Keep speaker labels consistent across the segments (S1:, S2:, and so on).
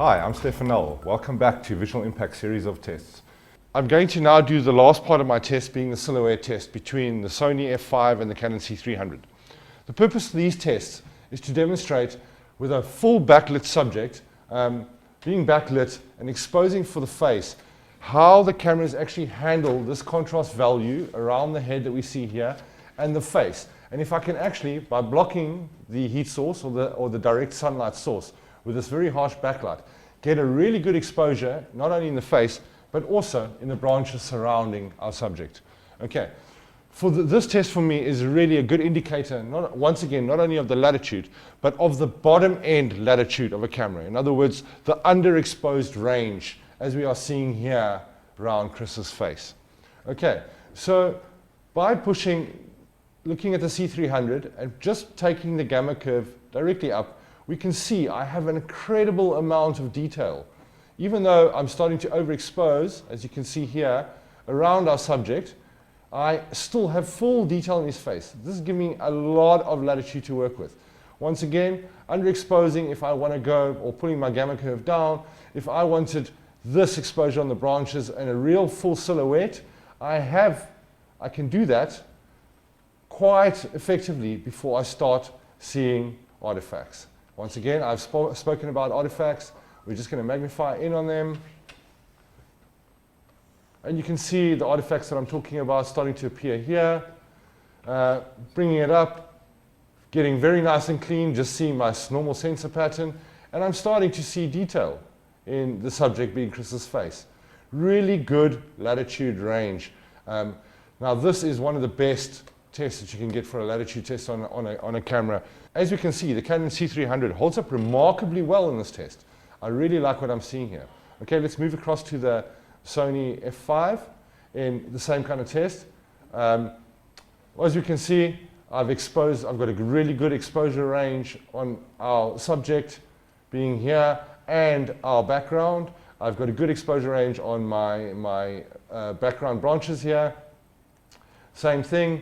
S1: Hi, I'm Stefan Null. Welcome back to Visual Impact series of tests. I'm going to now do the last part of my test, being the silhouette test between the Sony F5 and the Canon C300. The purpose of these tests is to demonstrate with a full backlit subject, being backlit and exposing for the face, how the cameras actually handle this contrast value around the head that we see here and the face. And if I can actually, by blocking the heat source or the direct sunlight source with this very harsh backlight, get a really good exposure, not only in the face, but also in the branches surrounding our subject. Okay, this test for me is really a good indicator, once again, not only of the latitude, but of the bottom end latitude of a camera. In other words, the underexposed range, as we are seeing here around Chris's face. Okay, so by looking at the C300 and just taking the gamma curve directly up, we can see I have an incredible amount of detail. Even though I'm starting to overexpose, as you can see here, around our subject, I still have full detail in his face. This is giving me a lot of latitude to work with. Once again, underexposing if I want to go, or putting my gamma curve down. If I wanted this exposure on the branches and a real full silhouette, I can do that quite effectively before I start seeing artifacts. Once again, I've spoken about artifacts. We're just going to magnify in on them. And you can see the artifacts that I'm talking about starting to appear here. Bringing it up, getting very nice and clean, just seeing my normal sensor pattern. And I'm starting to see detail in the subject being Chris's face. Really good latitude range. Now this is one of the best tests that you can get for a latitude test on a camera. As we can see, the Canon C300 holds up remarkably well in this test. I really like what I'm seeing here. Okay, let's move across to the Sony F5 in the same kind of test. As you can see, I've got a really good exposure range on our subject being here and our background. I've got a good exposure range on my background branches here. Same thing,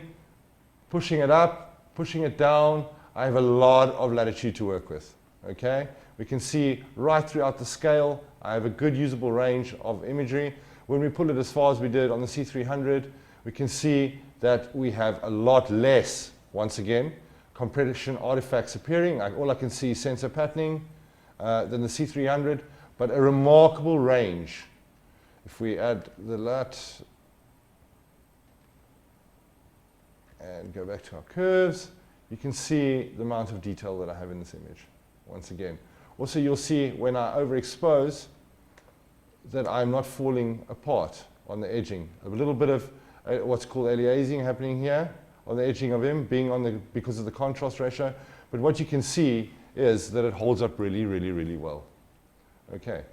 S1: pushing it up, pushing it down. I have a lot of latitude to work with. Okay, we can see right throughout the scale, I have a good usable range of imagery. When we pull it as far as we did on the C300, we can see that we have a lot less, once again, compression artifacts appearing. All I can see is sensor patterning than the C300, but a remarkable range. If we add the LUT and go back to our curves, you can see the amount of detail that I have in this image, once again. Also, you'll see when I overexpose that I'm not falling apart on the edging. A little bit of what's called aliasing happening here on the edging of him, because of the contrast ratio. But what you can see is that it holds up really, really, really well. Okay,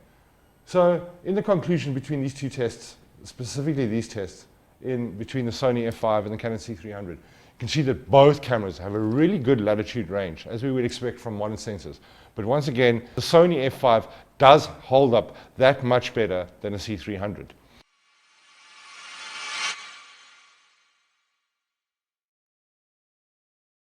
S1: so in the conclusion between these two tests, specifically these tests, between the Sony F5 and the Canon C300, you can see that both cameras have a really good latitude range, as we would expect from modern sensors. But once again, the Sony F5 does hold up that much better than a C300.